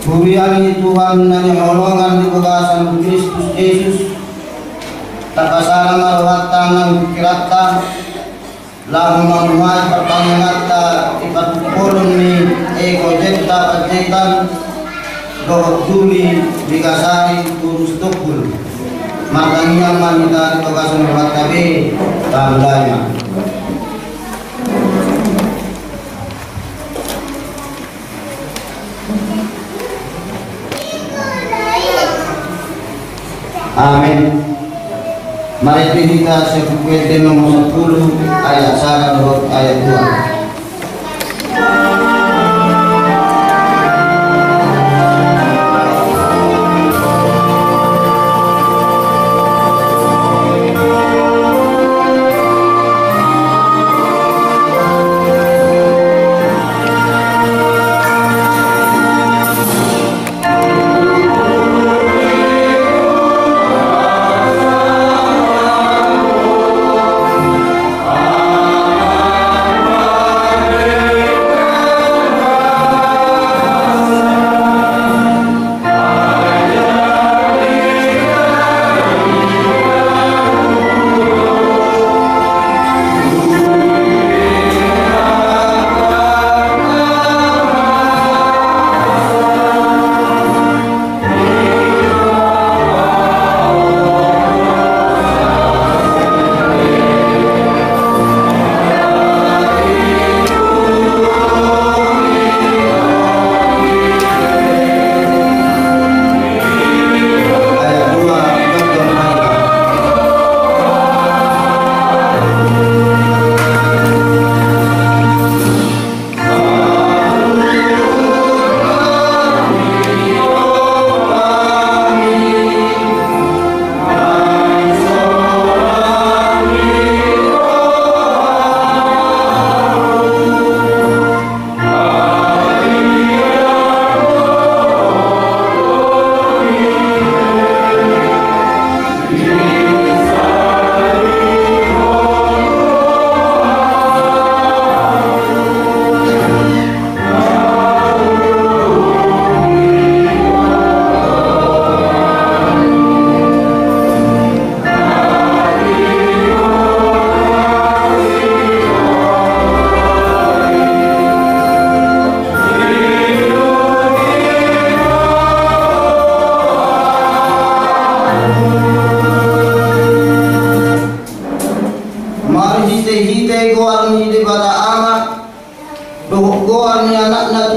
Buriani Tuhan dan pertolongan di bekasan Kristus Yesus, takasana maruhat tangan kirata, lalu memuai pertanyaan ikat pulun ni ego jeta pajetan, dohot juli dikasari kurus tukul, makanya manita di bekasan maruhat tabi tandanya. Amin. Mari kita sebuah nomor 10 ayat 1 ayat 2.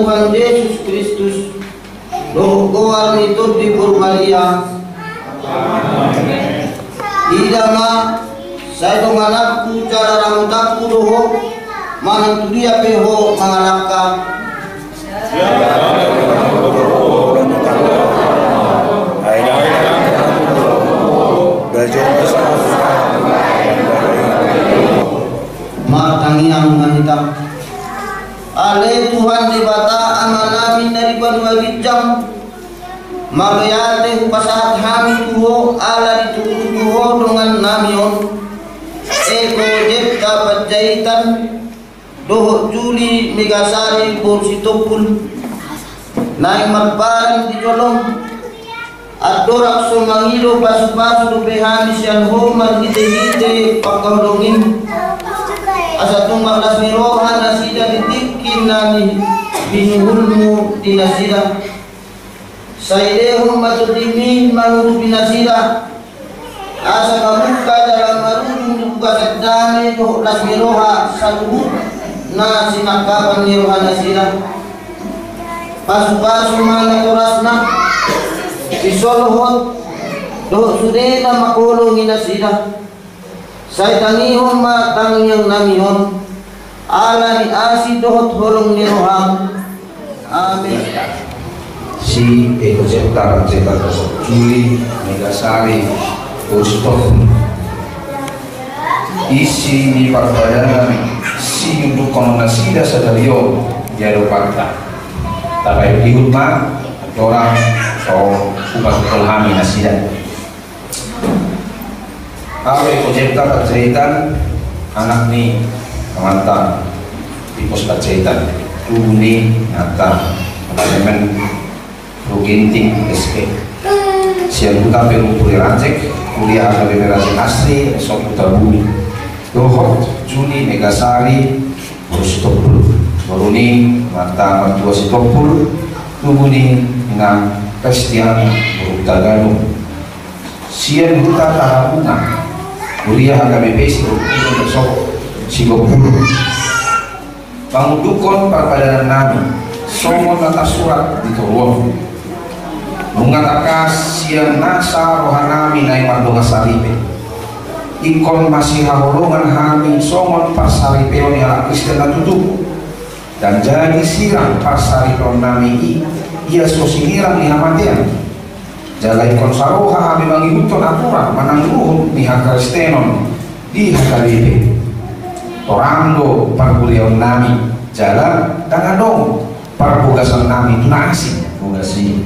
Tuhan Yesus Kristus, doh goar itu di Purbalia. Ida ma saya dong anakku cara ramutaku doho manang tu dia peho mangalaka. Matangiang manita. Ale Tuhan dibata amanamin dari berbagai jam. Magayate pasahat hami tuho ala ditutup tuho dengan namion. Eko jepta pajaitan doho Juli Megasari Borsitopul. Naik marparing di jolong. Adorak sumangilo pasu-pasu dupehani siang homan hite-hite pagkaulungin. Asa tumbang lasmirohan nasida ditikin nani binuhulmu dinasida. Sailehum matudimi manguru binasida. Asa kamuka dalam marudung dibuka sedane doh lasmiroha saluhu na sinakapan niroha nasida. Pasu-pasu mana korasna isolhot doh sudena makolong inasida. Saya tangihon ma tangyang namihon ala ni asi dohot holong niroham. Amin. Si Eko Jepta Juli Megasari Borsitopul isi di parbayan si untuk kononasida sadario jaro parta takai dihutma orang so upas kolhami nasida. Aku Eko Jepta kaceritan anak ni kamanta di pos kaceritan tubuh ni nyata apartemen Ruginting SK siang buta perupuri rancek kuliah akademi rancek asli esok buta bumi dohot Juli Megasari Borsitopul Boruni mata mertua Sitopul tubuh ni dengan Pestian Buruta Ganu siang buta tahapuna kuliah AKBP Sitopul esok Sigopul pangudukon perpadanan nami somon atas surat diturun mengatakan siang nasa rohanami naik mardonga saripe ikon masih haholongan hami somon pasaripe oni ala Kristen tutup dan jadi sirang pasaripe nami ia sosinirang ni hamatian jaga ikon saroha hami bangi huton aturan manang luhun ni Kristenon di hakalipe orando parkulion nami jalan dengan dong perbugasan nami itu nasi bugasi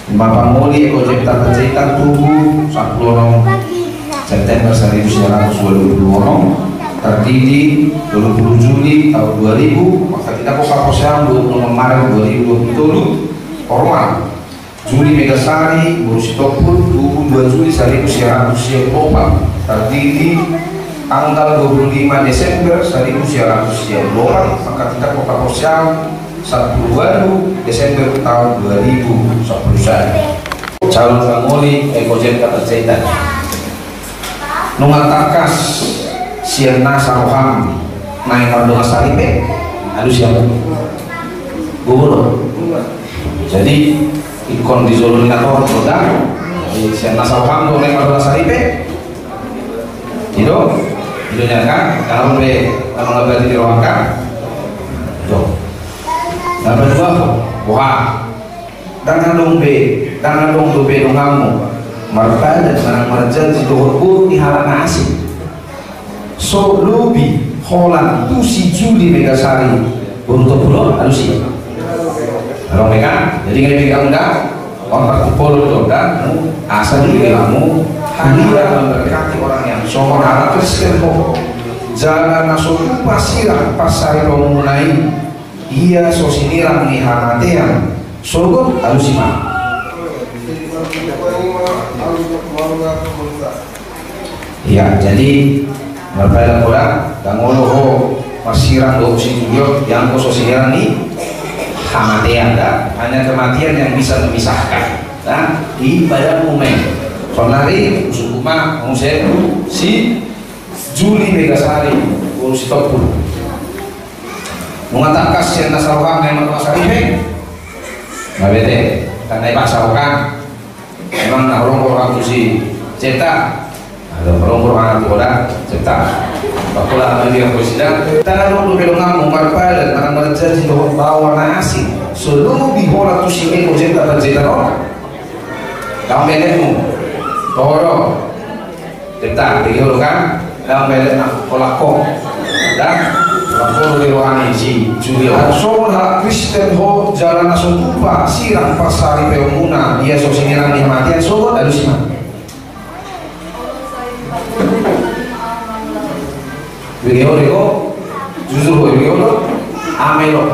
Bapak Muli Eko Jepta Kaceritan tubuh 10 September 1920 tertidi 20 Juli tahun 2000 maka kita kok posang 26 Maret 2027 formal Juli Megasari Borsitopul tubuh 2 Juli 1924 tertidi tanggal 25 Desember 1924 maka kita kok posang 1 Desember tahun 2010 calon panguli Eko Jepta Kaceritan nungatakas siang nasa roham naik mardonga saripe harus siapa gubernur jadi ikon di Zoloninator produk siang nasa roham naik mardonga saripe itu kan kalau nggak berarti dirohangkan itu yang kedua, wah, dangan dong dobe dong kamu, marta dan barang marjan si dohor di halangan asing. So lubi Holland tu si Juli Megasari Borsitopul harus sih. Kalau mereka, jadi nggak pegang enggak, orang berkumpul itu dan asal dulu kamu hadiah memberkati orang yang soal alat Kristen kok. Jalan nasul pasirah pasar mulai. Ia sosinirang ni hamatean surga alusima ya jadi berbeda orang dangolo pasirang do usiyo yang sosinirang ni hamatean dah hanya kematian yang bisa memisahkan nah di badan momen sonari usukuma nguse si Juli Megasari Borsitopul mengatakas siya nasaruhan na mga sarili mabete kanay pasarukan memang orang-orang tu si cetak ada orang-orang tu orang cetak bakulah lagi yang bersidang tanah lu belum ngamu marpal tanah mereka si bawa nasi seluruh bihola tu si meko cetak dan cetak orang kamu belemu toro cetak dihulu kan kamu belem nak kolakok dan Lapor rohani si Julia. So hak Kristen ho jalan nasutupa sirang pasari peumuna dia so sinirang ni matian so lalu sima. Video reko jujur ho video lo amelo.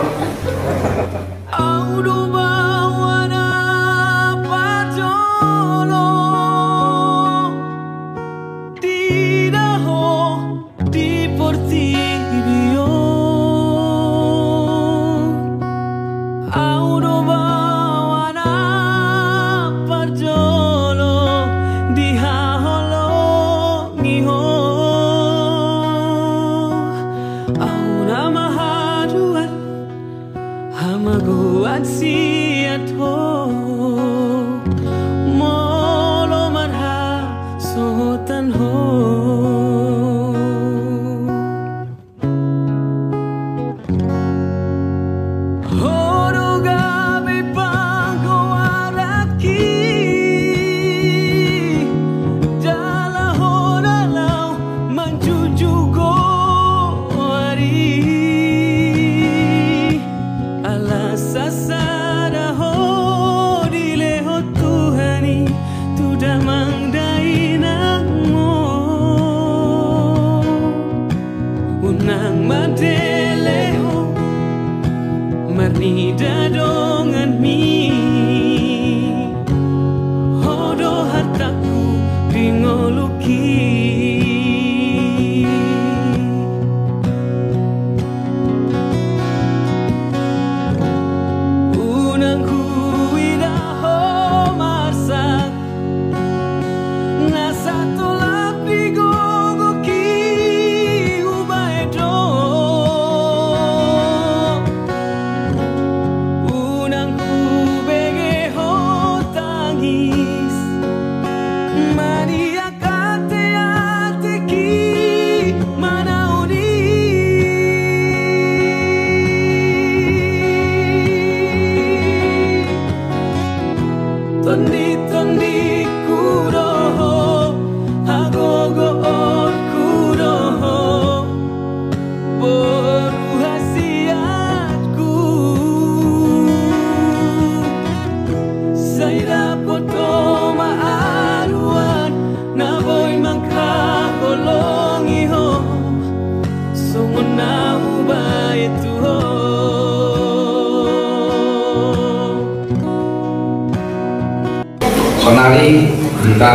Sonali kita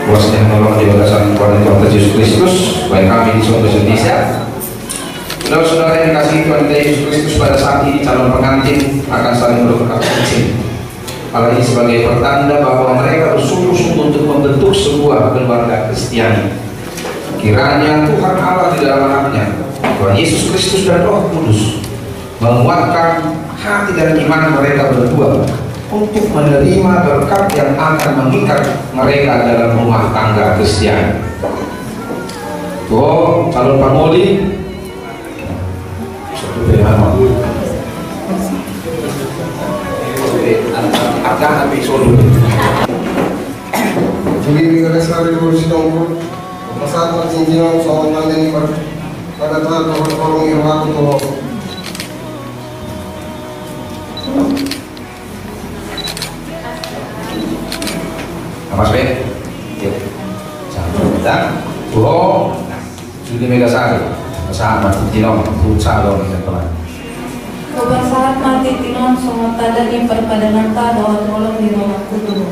bosnya menolong di batasan Tuhan Yesus Kristus baik kami di seluruh Indonesia. Saudara-saudara yang kasih Tuhan Yesus Kristus pada saat ini calon pengantin akan saling bertukar cincin. Hal ini sebagai pertanda bahwa mereka bersungguh-sungguh untuk membentuk sebuah keluarga Kristiani. Kiranya Tuhan Allah di dalam anaknya Tuhan Yesus Kristus dan Roh Kudus menguatkan hati dan iman mereka berdua untuk menerima berkat yang akan mengikat mereka dalam rumah tangga Kristiani. Oh, calon pamuli satu firman akan habis solo. Jadi kita selalu berusaha untuk masalah cincin soal nanti pada saat orang Irwan itu. Apa sih? Jangan kita. Oh, Juli Megasari, sama Tinon, Pucalo dan teman. Kebersaat mati Tinon sama tada di perpadanan tada tolong di rumah kudu.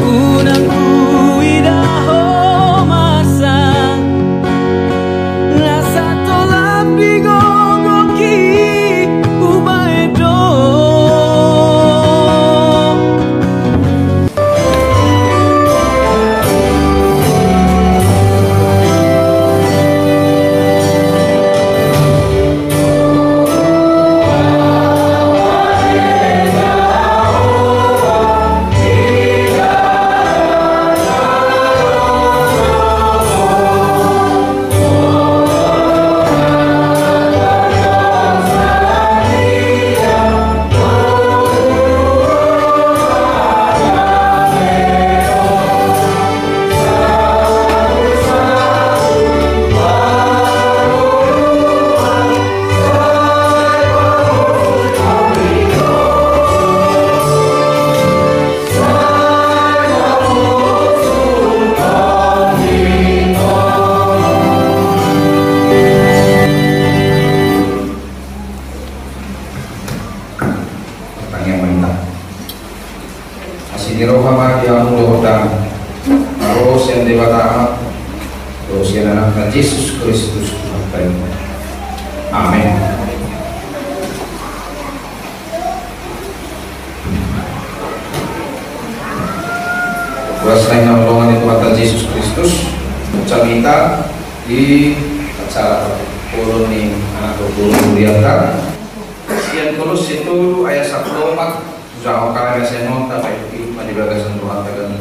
Unang kuidaho masa nasa tolap di gogoki ubaedo. Muhammad yang mudah-mudahan terus yang dewata terus yang anak Yesus Kristus Tuhan. Amin. Kuasa yang nolongan itu Tuhan Yesus Kristus ucap kita di acara koloni anak koloni muliakan siang terus itu ayat 1:4 jauh kalian saya nonton baik itu di bagasan Tuhan tegan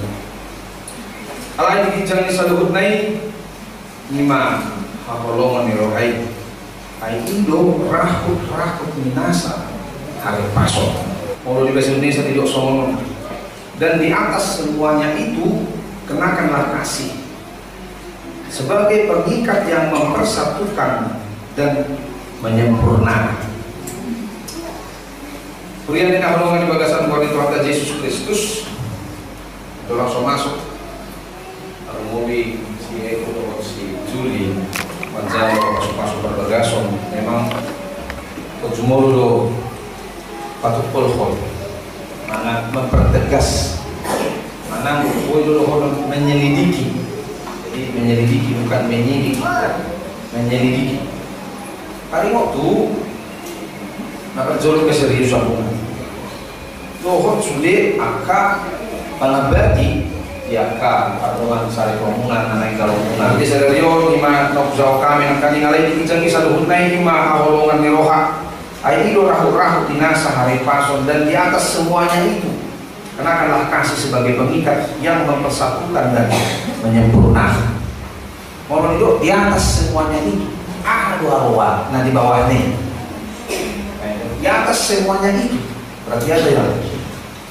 alai dijang saluhut nai lima hakolongan ni rohai ai indo rahut minasa hari pasok mau di bahasa Indonesia tidak sombong. Dan di atas semuanya itu kenakanlah kasih sebagai pengikat yang mempersatukan dan menyempurnakan. Purian ini halangan di bagasan Tuhan Yesus Kristus itu langsung masuk mobil si Eko atau si Juli menjadi masuk berbagasan memang ujung patut polhol mana mempertegas mana dulu menyelidiki, jadi menyelidiki bukan menyidik, menyelidiki. Hari waktu nak jolok keseriusan pun, lohon sudah akak pengabdi ya akak pertemuan sari komunan naik galungan. Di serius lima nok jauh kami nak ngalai dijangi satu hunai lima awalongan niroha. Air itu rahu-rahu dinasa hari pason dan di atas semuanya itu kenakanlah kasih sebagai pengikat yang mempersatukan dan menyempurnakan. Mohon itu di atas semuanya itu ada arwah, nah di bawah ini di atas semuanya itu berarti ada yang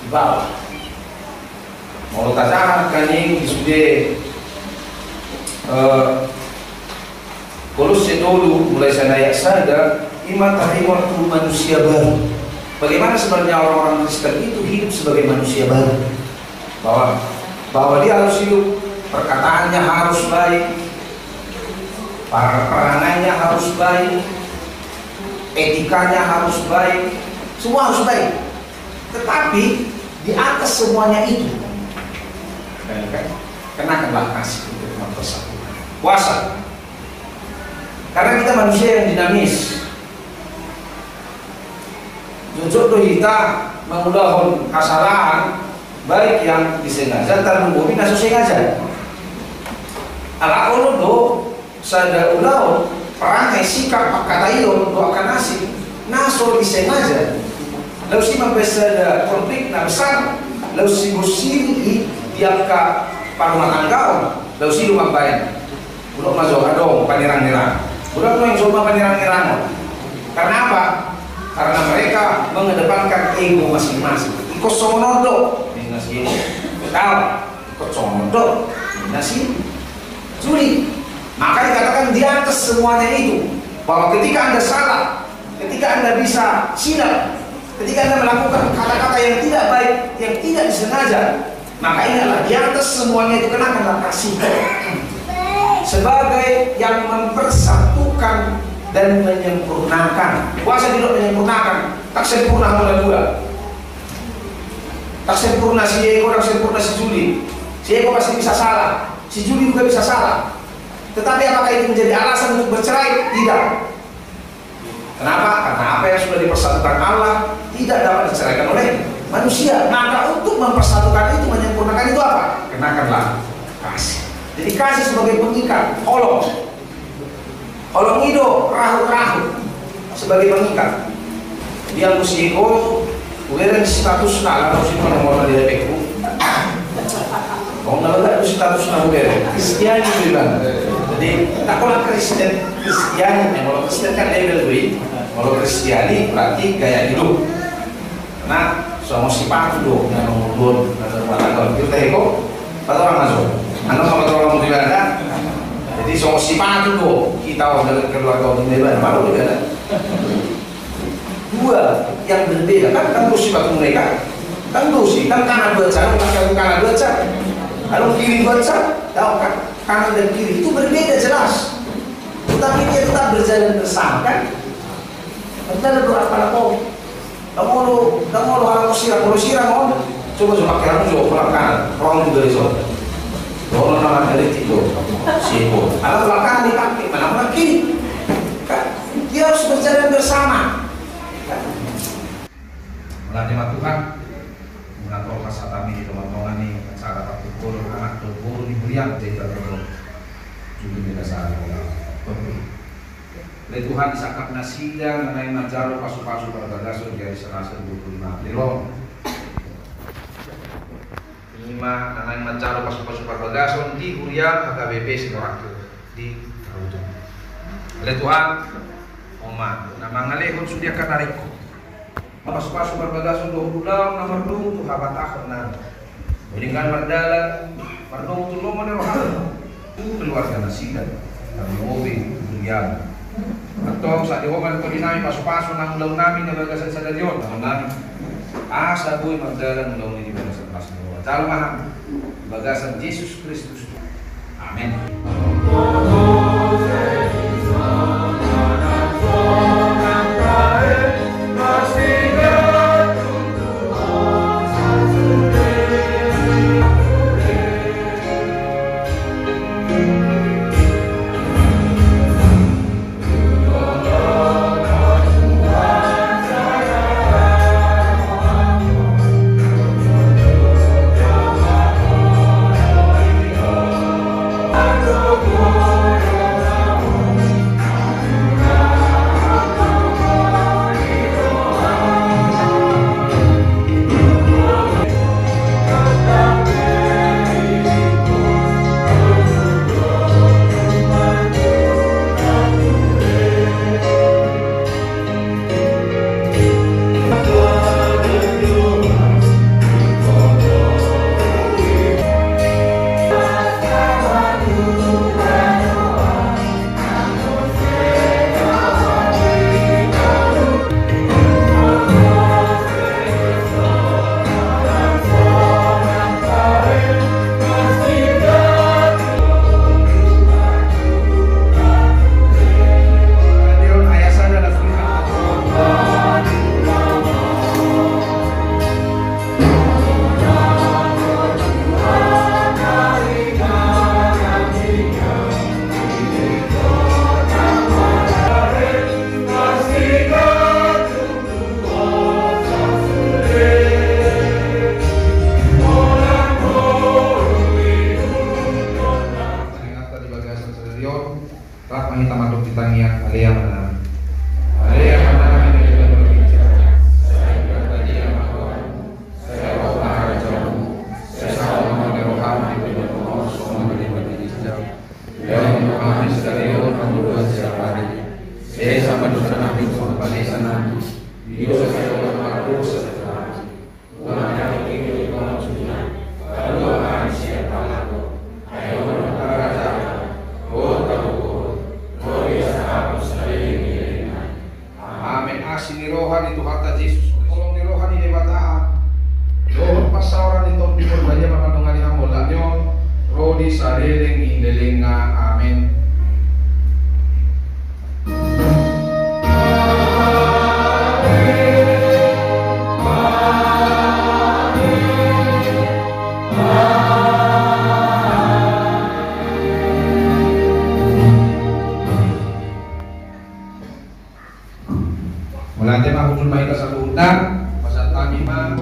di bawah. Mau tajahan kan ini sudah Kolose dulu mulai sana ya sadar imatahi waktu manusia baru. Bagaimana sebenarnya orang-orang Kristen itu hidup sebagai manusia baru, bahwa dia harus hidup, perkataannya harus baik, perangannya harus baik, etikanya harus baik, semua harus baik. Tetapi di atas semuanya itu kenakanlah kasih untuk mempersatukan kuasa. Karena kita manusia yang dinamis. Jujur kita mengulahkan kesalahan baik yang disengaja dan mungkin nasu sengaja. Ala ulun do sada ulahon perangai sikap kata ilon do akan nasib naso disengaja. Lalu si mempesada konflik na besar, lalu si bersiri tiap ka parumah tanggaon, lalu si lumang bayan. Belum masuk adong panirang-nirang. Budak yang coba panirang-nirang. Karena apa? Karena mereka mengedepankan ego masing-masing. Ikut somonodo, nasi tahu. Ikut somonodo, nasi juli. Maka dikatakan di atas semuanya itu bahwa ketika Anda salah, ketika Anda bisa silap, ketika Anda melakukan kata-kata yang tidak baik, yang tidak disengaja, maka ingatlah di atas semuanya itu kenakanlah kasih sebagai yang mempersatukan dan menyempurnakan. Kuasa tidak menyempurnakan, tak sempurna mula-mula. Tak sempurna si Eko, tak sempurna si Juli. Si Eko pasti bisa salah, si Juli juga bisa salah. Tetapi apakah itu menjadi alasan untuk bercerai? Tidak. Kenapa? Karena apa yang sudah dipersatukan Allah tidak dapat diceraikan oleh manusia. Maka untuk mempersatukan itu, menyempurnakan itu apa? Kenakanlah kasih. Jadi kasih sebagai pengikat, holong itu rahu-rahu sebagai pengikat. Dia musiko, udah status nala, harus itu nomor dari PKU. Kalau nggak status nala Kristiani bilang. Jadi tak kalau Kristiani, kalau Kristen kan label gue, kalau Kristiani berarti gaya hidup. Nah, semua sifat itu yang mengundur, kalau kita Eko, pada orang masuk. Anda sama orang ibadah, jadi semua sifat itu kita dari keluarga orang ibadah baru ibadah. Dua yang berbeda kan sifat mereka, kan dosi, kan kanan baca, kan kanan baca, kalau kiri baca, tahu kan kanan dan kiri itu berbeda jelas. Tetapi dia tetap berjalan bersama kan? Benar berdoa pada kau. Kamu lu harus sirang, kalau sirang Coba kira coba pulang kanan, orang juga iso. Orang nama dari itu, siapa? Alat belakang dipakai, mana kiri? Dia harus berjalan bersama. Melatih Tuhan, mengatur kasar kami di teman-teman ini, acara pukul anak pukul di beriak kita terus juga kita saat oleh Tuhan disakap nasida mengenai majaro pasu-pasu pergagasan dari serasa 25 kilo. Lima mengenai majaro pasu-pasu pergagasan di Hurian HKBP Sidoarjo di Ujung. Oleh Tuhan, Oma, nama ngalehon sudia katariko. Pasu-pasu pergagasan 20 dalam nomor 2 tuh habat akhirna. Meninggal mardalan, mardong tuh lo model hal. Itu keluarga nasida. Kami mobil Hurian. Atau saat diwawan ko dinami paso-paso ng ulaw namin na bagasan sa dadyon namin asa boy magdalan ulaw ni bagasan paso talo maham bagasan Jesus Kristus. Amen. Mulanya mah usul maika sabutan pasal kami mah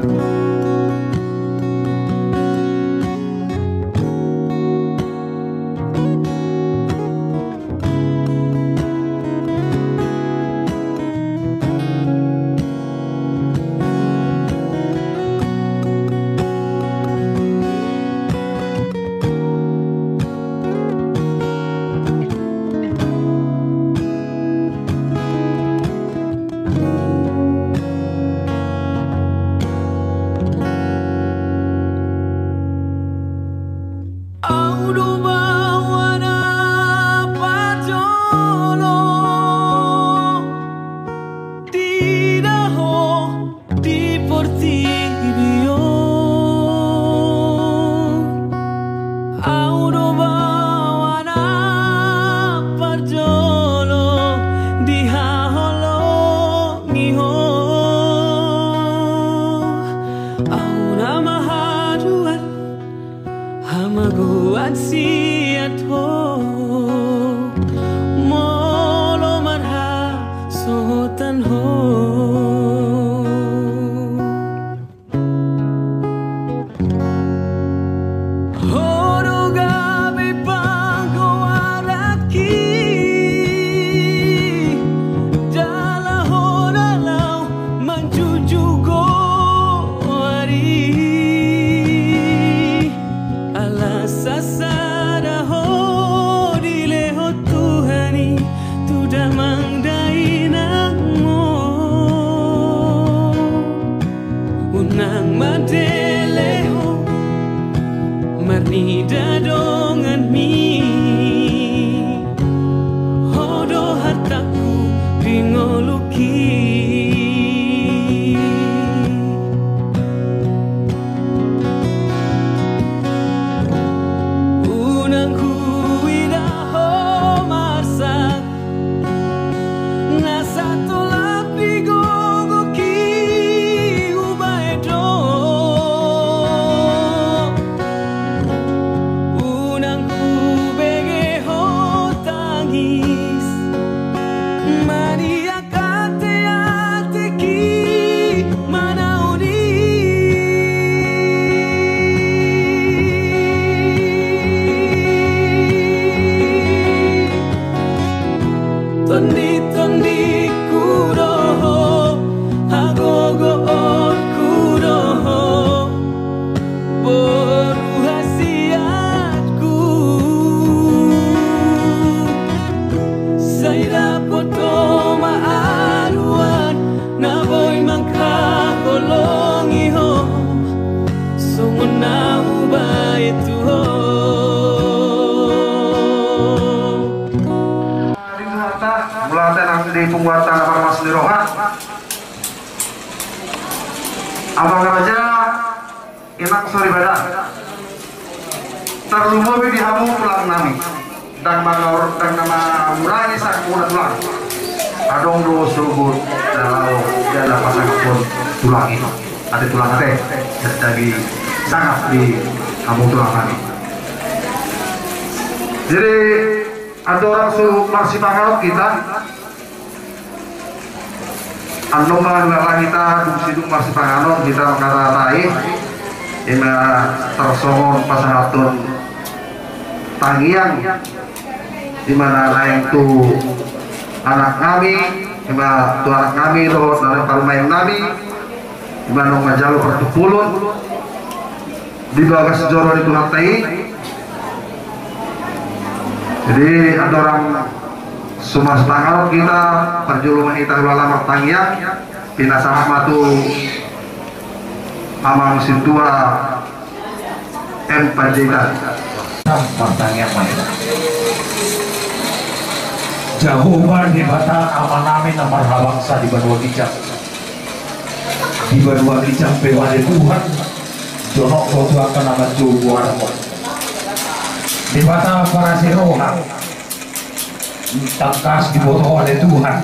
Aura maguat siat ho molo marha sotan ho di penguatan apa mas diroha abang raja enak sorry bada terlumui di hamu tulang nami dan manor dan nama murani sak muna tulang adong do subut dalau jala pasang pun tulang ini ada tulang teh jadi sangat di hamu tulang nami jadi ada orang suruh masih pangarap kita anu mengenal kita sidung masih panganon kita kata-katai ima tersongon pasangatun tangiang dimana naik tu anak kami ima tu anak kami lo nara palmain kami dimana majalu pertupulun di bawah sejoro di tunatai. Jadi ada orang sumas pangarap kita perjuluman kita ulama tangiang pina sama matu amang sintua Panjaitan pertanyaan mana jahuman di bata amanami nomor bangsa di Banua Gicang pewade Tuhan jonok kotu akan nama jubuarmo di bata para siroha tangkas dibotoh oleh Tuhan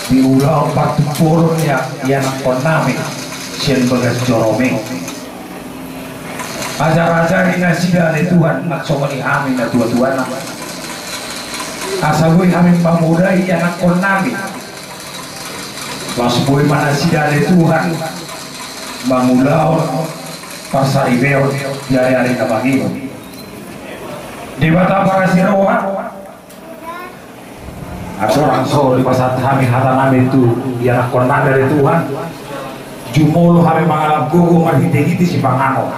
di ulang patupurun yang konami sien begas jorome ajar-ajar inasida oleh Tuhan maksomani amin na tua-tua nama asabui amin pamudai anak konami wasbui manasida oleh Tuhan mangulau pasaribeo dari kabangio di bata para siroha ada orang so di pasar kami hata nami itu dia nak konang dari Tuhan jumolo kami mengalap gogo marhite-hite si pangano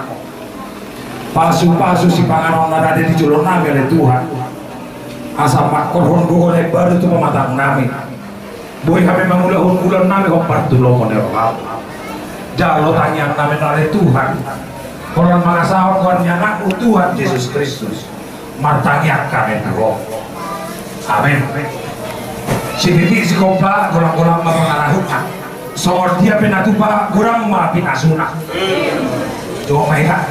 pasu-pasu si pangano nada di julur nami oleh Tuhan asal makor gogo lebar itu pematang nami boy kami mengulang nami kompartulo monerokal jalo tanya nami oleh Tuhan orang mengasahkan kornya anak Tuhan Yesus Kristus martangyak kami nago amin si bibi si kompa gorang-gorang mapangarahukan soal dia penatupa gorang mapinasuna coba mainan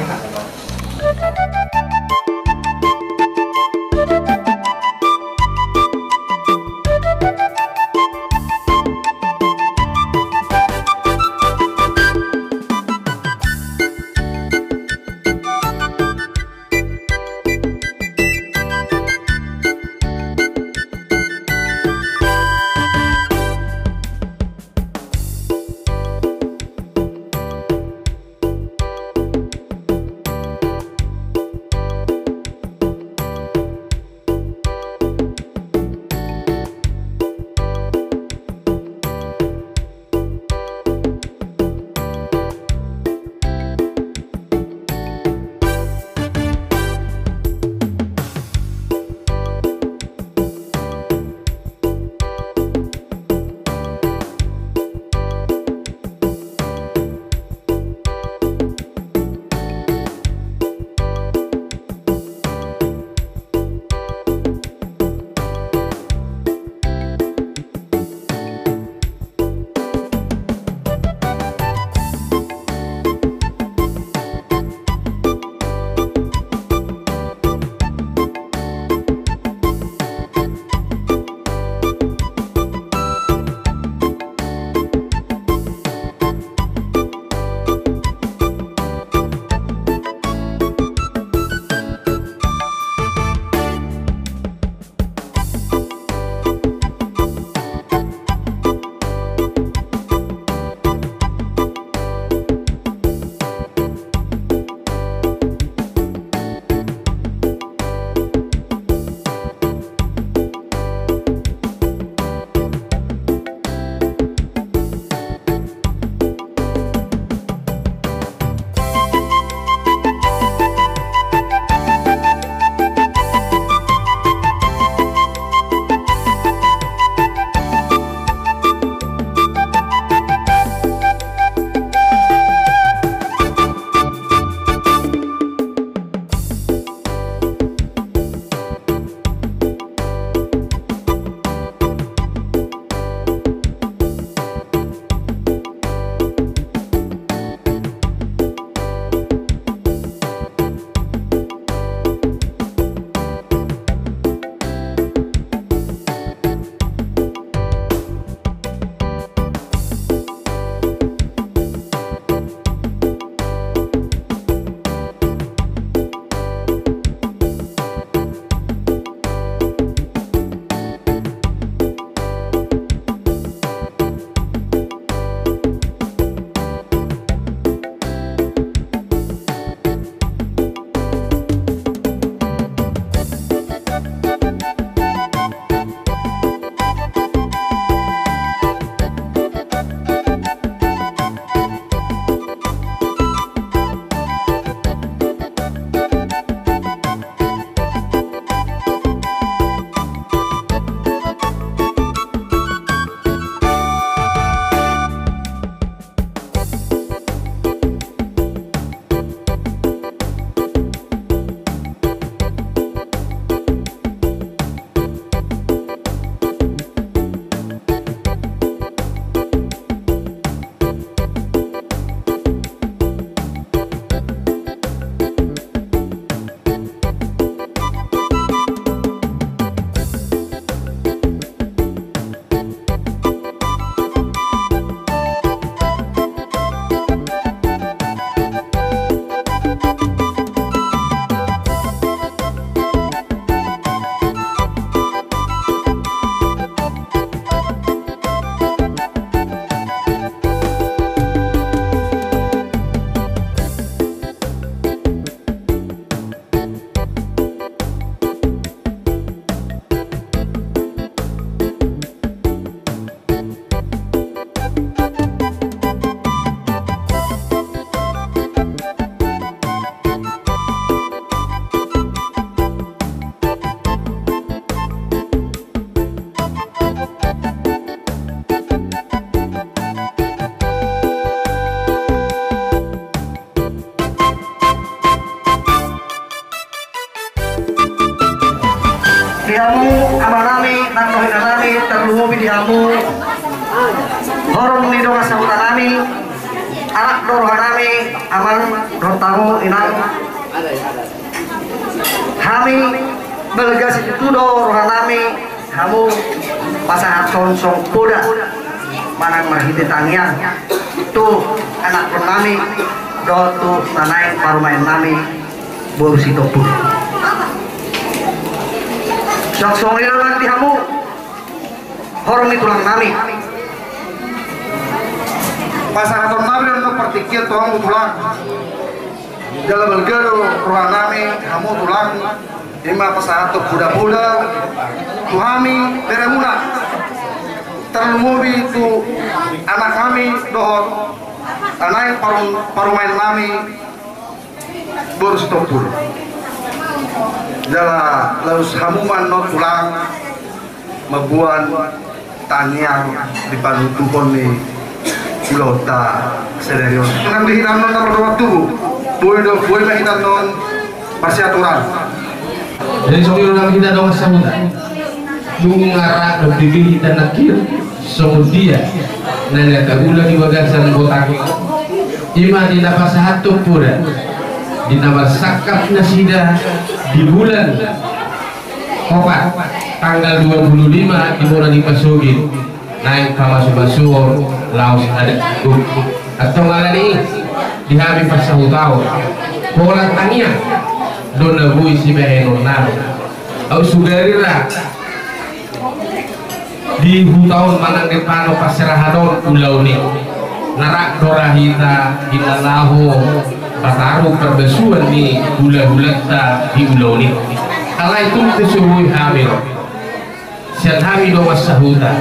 rohanami aman rotamu inang kami belagas itu do rohanami kamu pasangan sonsong kuda manang marhiti tangian tuh anak nami do tuh tanai parumain nami borusi topu sok songil nanti kamu hormi tulang nami pasangan nami untuk pertikir tuang tulang dalam belgado ruang nami kamu tulang lima pasangan tuh budak-budak tuhami beremuna termubi itu anak kami dohor anak parumain kami boros topur jala laus hamuman no tulang mabuan tanyang di panutukon ni ilota serius nang dihinan non pada waktu boy mahitan non persiaturan jadi soal orang kita dong sambutan yung ngarak ng bibili kita nakir semudia na nakagula di bagasan botak ima dinapasahato pura dinapasakap na sida di bulan 4 tanggal 25 di bulan Ipasugin naik pamasumasur laos adat atau ngalani di hari pasahutaw pola tanya doon na buhay si Behenon na au sugarira di hutahun manang depano pasirahadon ulau ni narak dorahita hinalaho pataru perbesuan ni hula-hulata di ulau ni ala itu kesuhui hamil siat hamil do wasahuta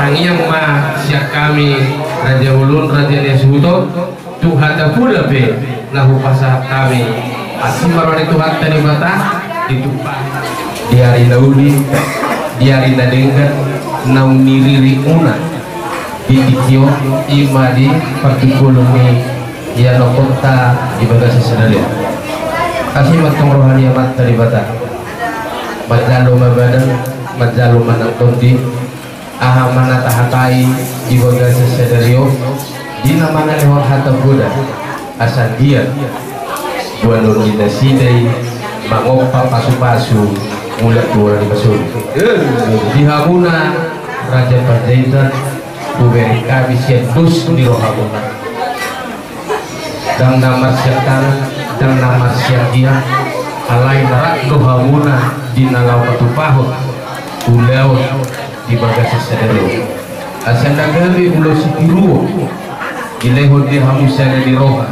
tangiang ma siak kami raja ulun raja nesuto tuhata pula be lahu pasah kami asimaron itu hatta ni bata ditumpah di hari laudi di hari nadengkan naung niriri una di dikio ima di partikulumi ya nokota di bagasi senari kasih matong rohani amat dari bata majalo mabadan majalo manang tondi aha mana tahatai di bagasi sedario di namanya lewat hata Buddha asal dia buat kita sidai mangopa pasu-pasu mulai keluar di pasur di Hamuna Raja Panjaitan buberi kami siap dus di Rohamuna dan nama siatan dan nama siap dia alai narak Rohamuna di nalau batu pahut ulau di bagasi sedero asal nagari ulau sikiruo dilehod di hamu sana di roha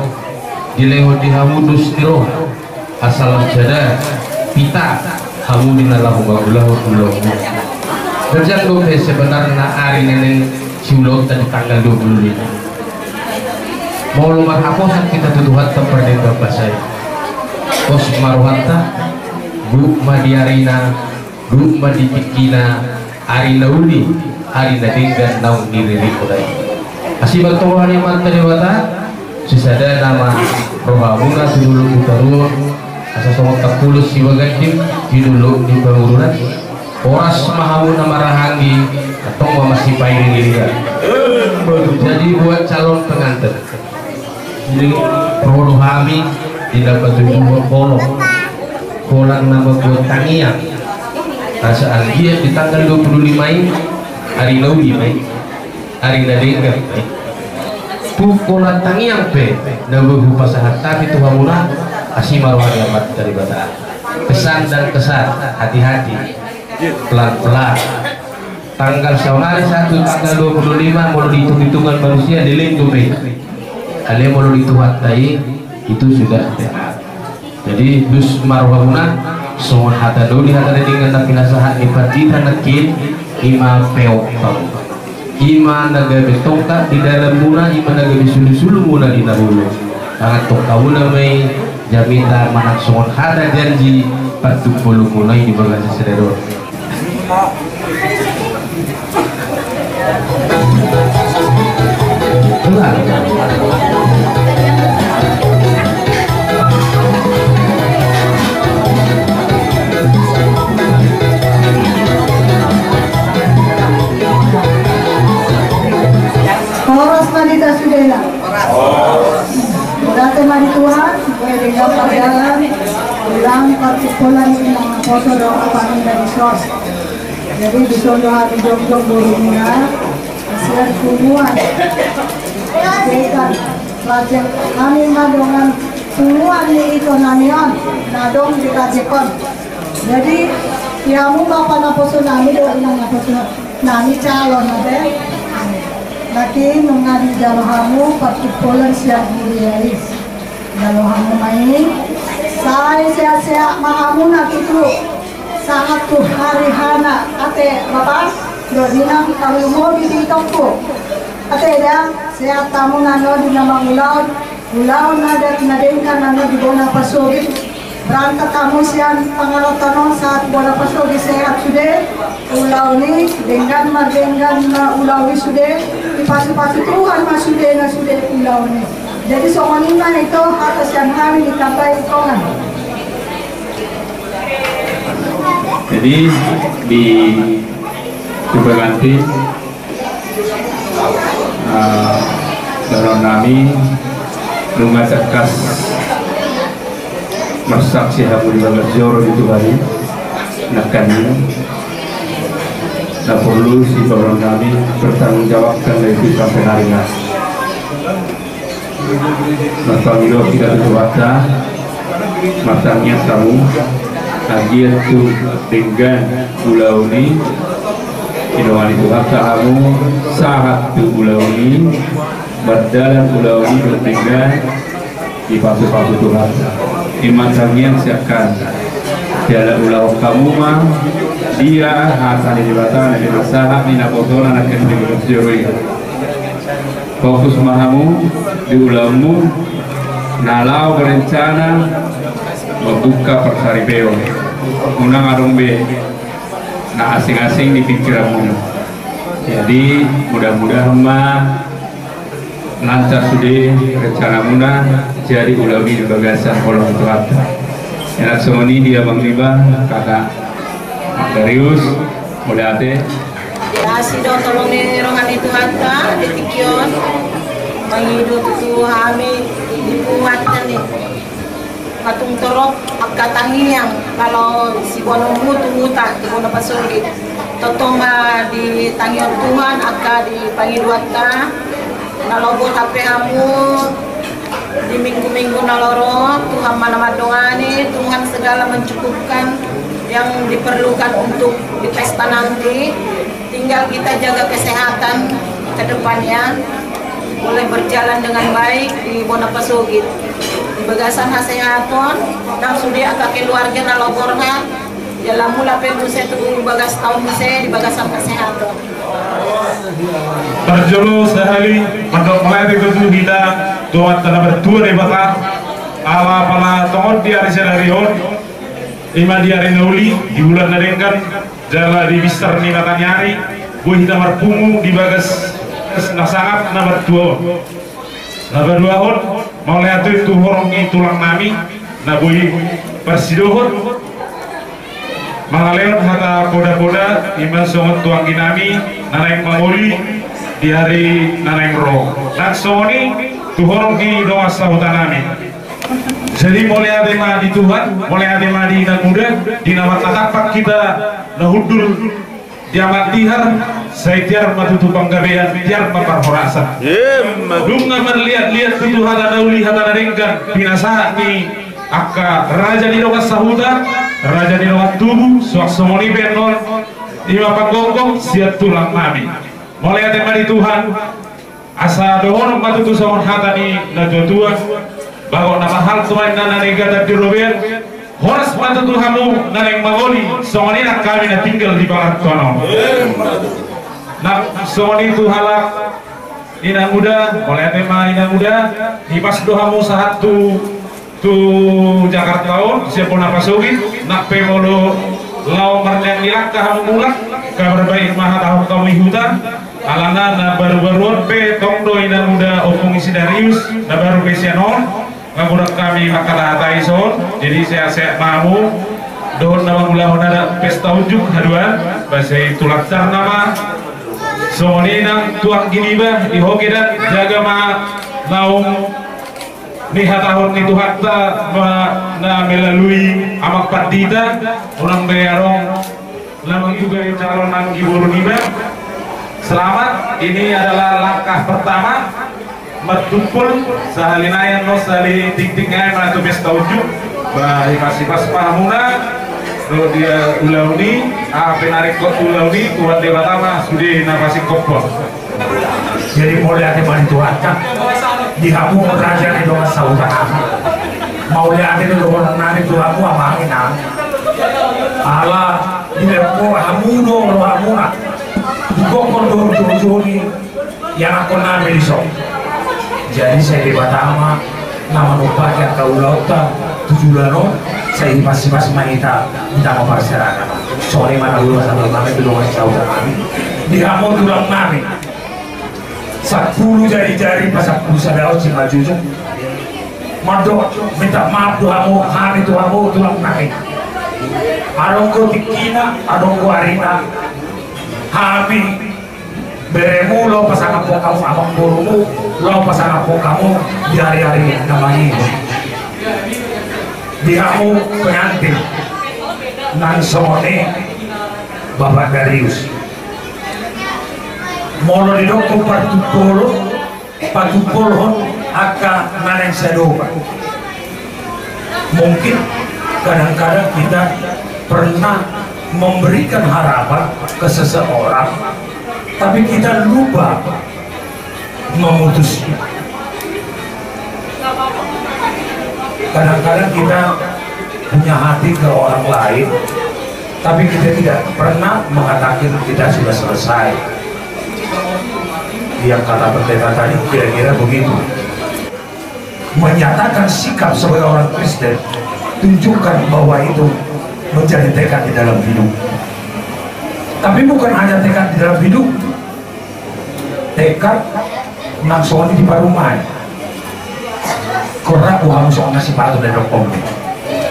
dilehod di hamu dus di roha asal jada pita kamu di nalahu bagulah ulau kerjaan doa sebenarnya hari ini siulau tadi tanggal 25 mau lumar haposan kita tuduhat terperdeka saya kos maruhata bu madiarina bu madipikina hari nauni hari nadinggan naung diri kodai asibat Tuhan yang mantap dewata sisada nama rohamuna dulu putarun asal semua terpulus si wagadim di dulu di bangunan oras mahamu nama rahangi atau masih pairing liga jadi buat calon pengantin jadi produk kami tidak betul kolang nama buat tangian asal dia di tanggal 25 hari laudi hari nadengga tu kolang tangian pe nama pasahat tapi tu hamuna asimal wariamat dari bata kesan dan kesan hati-hati pelan-pelan tanggal sehari 1 tanggal 25 mau dihitung-hitungan manusia dileng tuh kalian mau dituhat tadi itu sudah jadi dus marwahuna semua hata dulu hata dengan tapi nasahat ipatita nakin ima peok ima naga betongka di dalam muna ima naga bisulu-sulu muna di nabulu sangat tokawuna may jamita manak songon hada janji patuk bolu mulai di bagasi sedero Horas Madita Sudela. dalam ulang partikulan ng poso daw kapanin dari sos. Jadi disuruh hari jom-jom burungnya hasil kumuan. Jika raja kami madongan kumuan ni ito namion nadong dikajikon. Jadi yamu bapak na poso nami doon na poso nami calon natin. Laki mengadi jalohamu partikulan siap diri. Jalohamu main. Saya sehat-sehat mahamu nak itu. Sangat tuh hari hana ate bapak do dinang kalau mau di toko ate dah sehat tamu nano di nama ulau nada nadengkan nano di bona pasogi berangkat tamu sian pangalotanon saat bona pasogi sehat sudah ulau ni dengan mardengan ulau ni sudah di pasu-pasu Tuhan mas sudah na sudah ulau ni jadi soalnya itu atas yang hari dikapai kongan. Jadi di Cibaganti dalam kami lunga cerkas bersaksi hamu di bagas joro itu hari nakan tak perlu si dalam kami bertanggung jawabkan itu sampai hari ini. Masa video kita berdoa masanya kamu agian tu dengan pulau ni inuan itu kamu sahat tu pulau ni berdalam pulau ni bertinggal di pasu-pasu Tuhan iman sangian siapkan tiada pulau kamu mah dia hasan di batang di masalah ni nak kotoran akan digoreng fokus mahamu di ulamu nalau berencana membuka persari beo unang arung be nah asing-asing di pikiranmu jadi mudah-mudahan mah lancar sudah rencana muna jadi ulawi di bagasan kolong Tuhan enak semua ini dia Bang Liba kakak Darius mudah hati kasih dong tolong nih rohan itu hata ditikion menghidup itu kami dibuatkan nih patung torok akatangi yang kalau si bonomu tumuta di bono pasuri totoma di tangion Tuhan aka di pangiduata nalobot HP kamu di minggu-minggu naloro Tuhan mana madongani Tuhan segala mencukupkan yang diperlukan untuk di pesta nanti tinggal kita jaga kesehatan ke depannya boleh berjalan dengan baik di Bonapasugit di bagasan hasehaton nang sudi agak keluarga naloborna jalan mula pendu setu bagas tahun se di bagasan kesehatan terjolo sehari mandok melayani tujuh kita tuan tanah bertua di batak ala pala tohon di hari senarion lima di hari nauli di bulan narengkan jala di bistar ni kata nyari buah hitam berpungu di bagas nasangat nomor 2 mau lihat itu horongi tulang nami nabui persidohon mangaleon hata poda-poda iman songot tuang ginami nanaing mangoli di hari nanaing roh nak songoni tu horongi doa sahutanami jadi mulai ada di Tuhan mulai ada di inak muda di nama tatapak kita nahudul diamat tihar saya tiar matutu panggabean tiar memperhorasan dunga melihat-lihat tutu hata dauli hata narengkan binasa ni akka raja di rokas sahuta raja di rokas tubuh suaksomoni benon ima panggonggong siat tulang mami mulai ada di Tuhan asa dohon matutu somon hata ni najutuan bago nama hal tuan nana negara di roben horas matutu hamu naneng magoli somoni nak kami na tinggal di barat tono nak somoni tu halak ina muda mulai tema ina muda hipas dohamu sahat tu Jakarta siapa napasugi nak pemolo lau marnyang nilak kahamu mulak kabar baik maha tahu kamu hutan alana na baru-baruan pe tongdo ina muda opung isi Darius na baru pesianon ngamudak kami makala taison jadi saya mamu dohon nama mula honada pesta ujuk haduan bahasa tulak car nama somoni nang tuang gini bah di hogedan jaga ma naung Niha tahun itu hatta na melalui amak partida orang bayarong lamang juga calonan Ibu Niba. Selamat, ini adalah langkah pertama mertumpul sahalinayan no sali tik-tiknya mana pesta ujuk baik masih pas pahamuna kalau dia ulauni penarik kok ulauni Tuhan Dewa Tama sudah nafasi kopor. Jadi mulai ada mani Tuhan kan di kamu raja di doa saudara mau lihat itu doa nari Tuhan aku amangin Allah di lepo hamuno lo hamuna gokon dor-dor yang aku nami di sok. Jadi saya di Batama nama lupa yang kau lautan 7 lano saya masih manita minta mau masyarakat sore mana dulu sampai kami belum masih tahu kami di kamu tulang kami 10 jari-jari pas 10 sadao cima jujur mandok minta maaf Tuhanmu hari Tuhanmu tulang kami adongko tikina adongko arina kami beremu lo pasangan po kamu abang burumu lo pasangan po kamu di hari-hari namanya di kamu pengantin nan sone Bapak Darius molo di doko patupolo aka naneng sedoba. Mungkin kadang-kadang kita pernah memberikan harapan ke seseorang tapi kita lupa memutusnya. Kadang-kadang kita punya hati ke orang lain tapi kita tidak pernah mengatakan kita sudah selesai. Yang kata pendeta tadi kira-kira begitu. Menyatakan sikap sebagai orang Kristen, tunjukkan bahwa itu menjadi tekad di dalam hidup. Tapi bukan hanya tekad di dalam hidup, tekad langsung di rumah. Karena uang soal nasi patu dan rokok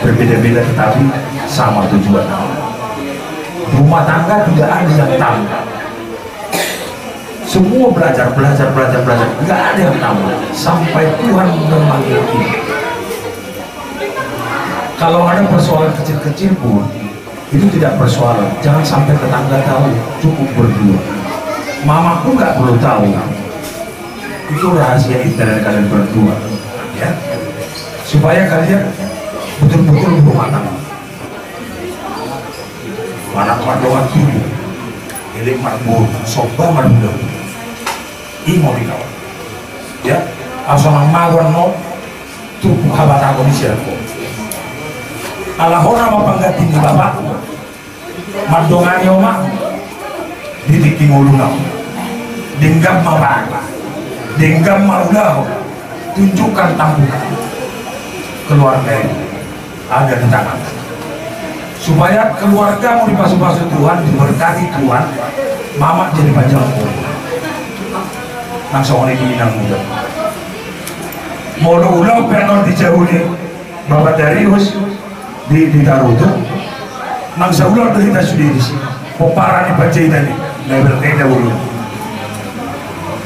berbeda-beda tetapi sama tujuan. Rumah tangga tidak ada yang tahu. Semua belajar, nggak ada yang tahu sampai Tuhan memanggil kita. Kalau ada persoalan kecil-kecil pun itu tidak persoalan, jangan sampai tetangga tahu, cukup berdua. Mama pun nggak perlu tahu, itu rahasia internal kalian berdua, ya, supaya kalian betul-betul rumah tangga. Anak pandangan tubuh, milik marbun, soba marbun. Ini mau dikawal, ya. Asal magon no, tuh habat aku di sini. Alahora mapanggati ni bapak, mardongan yoma, didiking ulungaw, dinggam mabag, dinggam maulaw, tunjukkan tambukan keluarga ini ada di tangan. Supaya keluargamu dipasuh-pasuh Tuhan, diberkati Tuhan, mama jadi panjang umur. Langsung oleh diinang muda. Mau ulang pengen dijauhi Bapak Darius ditaruh itu. Nang saulang dari kita sudah di sini. Poparan di baca ini, level kena dulu.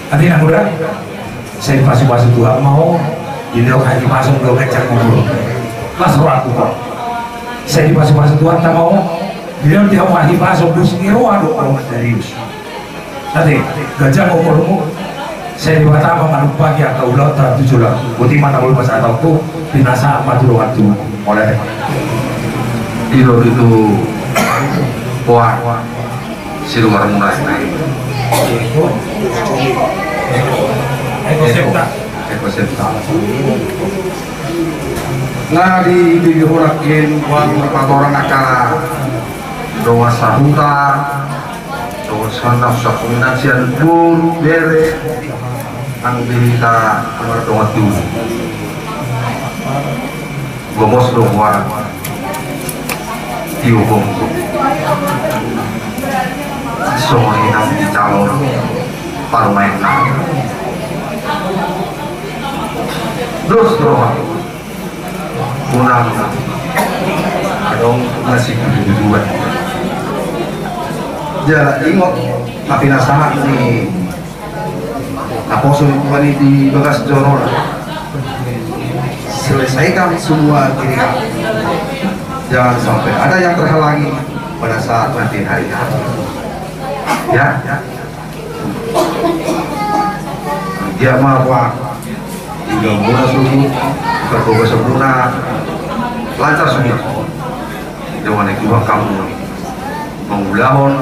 Nanti nang muda, saya dipasuh-pasuh Tuhan mau, ini lo kaji pasung lo kecak dulu. Las aku kok. Saya dipasuh-pasuh Tuhan tak mau, dia mau kaji pasung dus ngiro aduh Bapak Darius. Nanti gajah mau kolmu. Saya di Batama manuk pagi atau ulang tahun 7 lah. Buti mana boleh pas atau tu binasa mati waktu oleh itu puan silumar mulai naik. Ekosepta. Nah di dihurakin uang patoran akala doa sahuta doa sanaf sakunasian pun bere ang dihita doa dulu gomos doa tiubong semua hinang di calon parmain na terus doa unang adong masih kedua ya ingot tapi nasahat ni aposo ni di Bagas Jorora selesaikan semua diri kami. Jangan sampai ada yang terhalangi pada saat nanti hari kami. Ya, dia maaf hingga muna suhu berboga sempurna lancar semua dengan ikhwan kamu mengulahon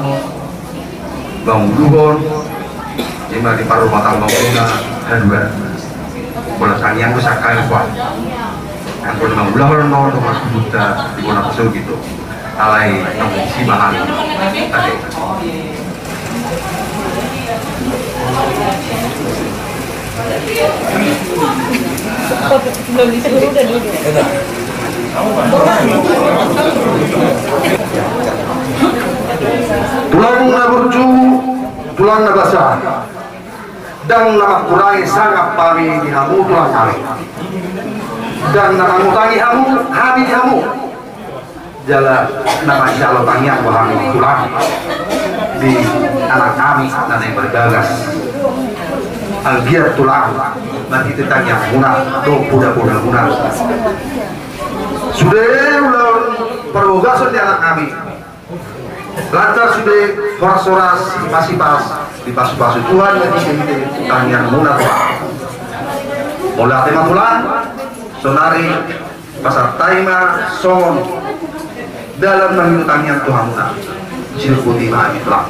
bangun lima di paruh matang bangunnya dan dua bola yang besar kain kuat yang pun mengulahon no nomor buta di bola pesel gitu alai yang si mahal tadi. Belum disuruh udah duduk. Tulang na burju, tulang na basah, dan nama kurangi sangat kami di hamu tulang kami, dan nama ngutangi hamu, hami di hamu, jala nama jalo tangian kami tulang di anak kami dan yang bergagas. Algiat tulang nanti tentang yang guna do budak-budak guna sudah ulang perbogasan di anak kami lancar sudah soras-soras masih pas di pasu-pasu Tuhan nanti tentang yang guna tulang mulai tema tulang sonari pasar taima songon dalam menghidupkan yang Tuhan guna silputi mahami tulang.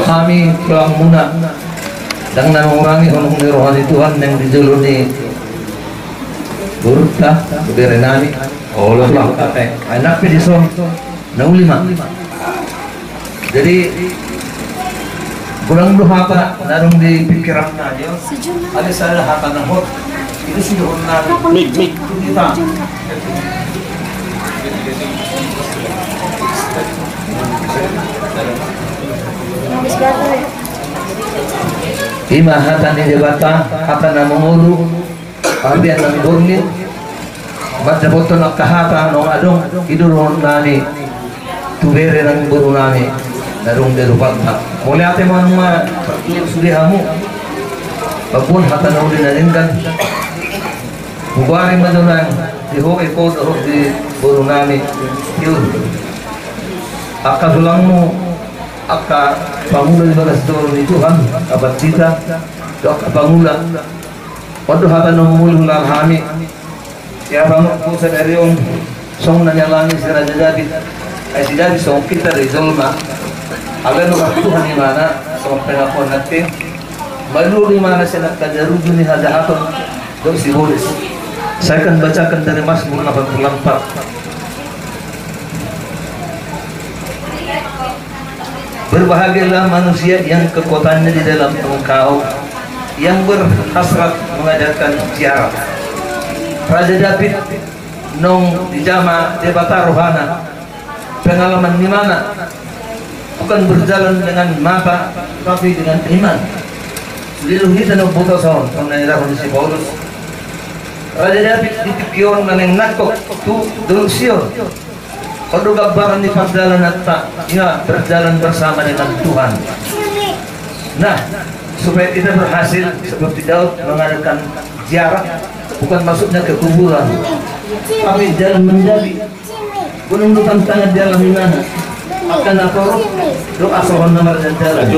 Kami pulang muna dan mengurangi honong rohani Tuhan yang dijuluni burta berenani Allah anak pedison naulima. Jadi kurang doa apa narung di pikiran aja ada salah hata nahot itu sudah benar mik kita ima hata ni debata hata na mengulu abian na burni baca foto nak kahata no adong idurun nani tubere nang buru nani darung de rupata mulai ate manuma sudah hamu babun hata na uli nalinkan mubari madunang diho eko doh di buru nani yun akka tulangmu akka pamula di bagas turun di Tuhan kabat cita akka pamula waduh hata na mulu hami ya bangun pusat dari om song nanyalangi si Raja David ay si David song kita dari Zolma agar lupa Tuhan di mana song pengakuan natin malu di mana saya nak kajaru dunia hada aton dong si Bolis saya akan bacakan dari Mazmur 84 berbahagialah manusia yang kekuatannya di dalam engkau yang berhasrat mengajarkan ziarah. Raja David nong dijama debata rohana pengalaman di mana bukan berjalan dengan mata tapi dengan iman. Diluhi tanong buto son pangnaira kondisi Paulus. Raja David ditipion ng nakok tu dulsyon. Kalau gambaran di perjalanan atta, ya berjalan bersama dengan Tuhan. Nah, supaya kita berhasil seperti Daud mengadakan ziarah, bukan maksudnya ke kuburan, tapi jalan menjadi gunung tantangan jalan di mana akan atur doa soal nomor dan jalan.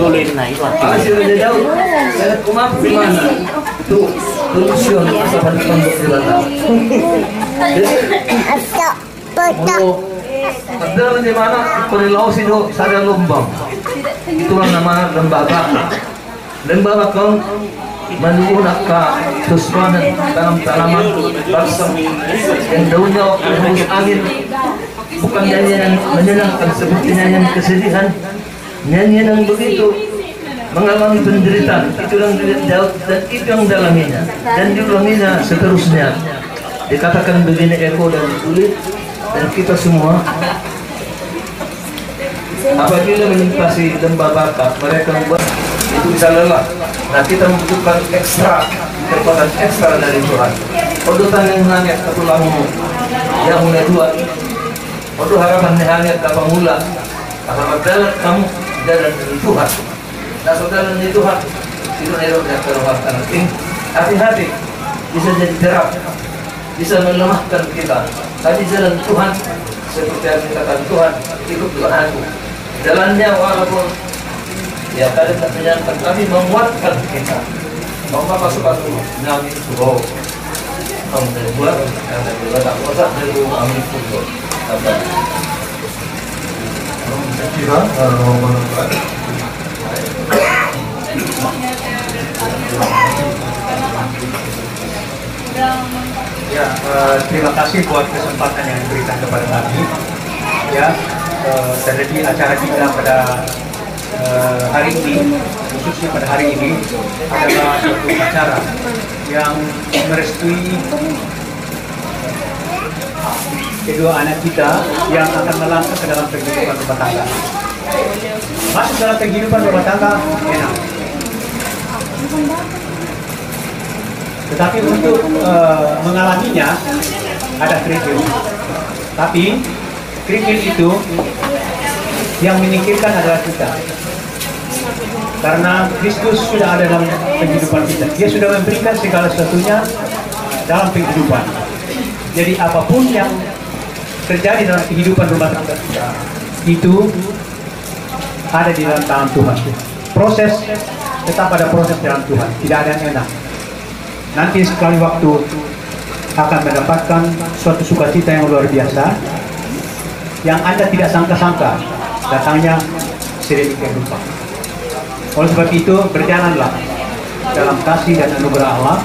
Hasil dari Daud, saya kumap di mana tuh solusi masalah pondok Padahal di mana Kurilau sido sada lumbang. Itulah nama lembah baka. Lembah baka menuhun ka suswanan tanam tanaman balsam yang daunnya harus angin. Bukan nyanyian yang menyenangkan seperti nyanyian kesedihan. Nyanyian yang begitu mengalami penderitaan. Itu yang Daud dan itu yang dalaminya dan diulanginya seterusnya. Dikatakan begini Eko dan Sulit dan kita semua apabila melintasi lembah baka mereka membuat itu bisa lelah. Nah, kita membutuhkan kekuatan ekstra dari Tuhan. Odutan yang hanya satu lamu yang mulai dua. Odu harapan yang hanya kapal mula. Kalau berjalan kamu jalan dari Tuhan. Nah, saudara dari Tuhan itu nero yang terwakil. Hati-hati bisa jadi terap, bisa melemahkan kita. Tapi jalan Tuhan seperti yang dikatakan Tuhan, ikut doaku. Jalannya walaupun ya kadang tak menyenangkan, tapi menguatkan kita. Maka pasukan Nabi Tuhan kamu dari buat karena juga tak kuasa dari Amin Tuhan. Apa? Saya kira ya, terima kasih buat kesempatan yang diberikan kepada kami. Ya, terjadi acara kita pada hari ini, khususnya pada hari ini adalah suatu acara yang merestui kedua anak kita yang akan melangkah ke dalam kehidupan rumah tangga. Masuk dalam kehidupan rumah tangga enak, tetapi untuk mengalaminya ada kerikil. Tapi kerikil itu yang menyingkirkan adalah kita, karena Kristus sudah ada dalam kehidupan kita. Dia sudah memberikan segala sesuatunya dalam kehidupan. Jadi apapun yang terjadi dalam kehidupan rumah tangga kita itu ada di dalam tangan Tuhan. Proses tetap ada proses dalam Tuhan, tidak ada yang enak. Nanti sekali waktu akan mendapatkan suatu sukacita yang luar biasa yang Anda tidak sangka-sangka datangnya sedemikian rupa. Oleh sebab itu, berjalanlah dalam kasih dan anugerah Allah.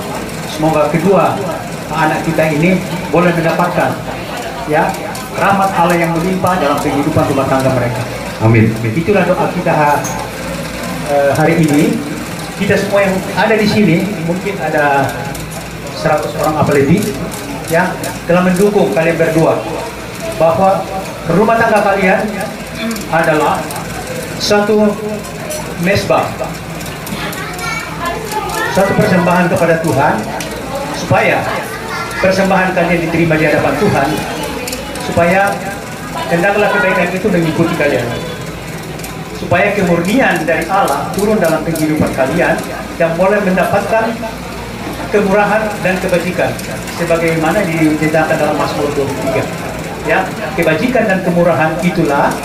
Semoga kedua anak kita ini boleh mendapatkan ya rahmat Allah yang melimpah dalam kehidupan rumah tangga mereka. Amin. Itulah doa kita hari ini. Kita semua yang ada di sini, mungkin ada 100 orang apa lebih, yang telah mendukung kalian berdua bahwa rumah tangga kalian adalah satu mesbah, satu persembahan kepada Tuhan, supaya persembahan kalian diterima di hadapan Tuhan, supaya hendaklah kebaikan itu mengikuti kalian, supaya kemurnian dari Allah turun dalam kehidupan kalian yang boleh mendapatkan kemurahan dan kebajikan sebagaimana dinyatakan dalam Mazmur 23. Ya, kebajikan dan kemurahan itulah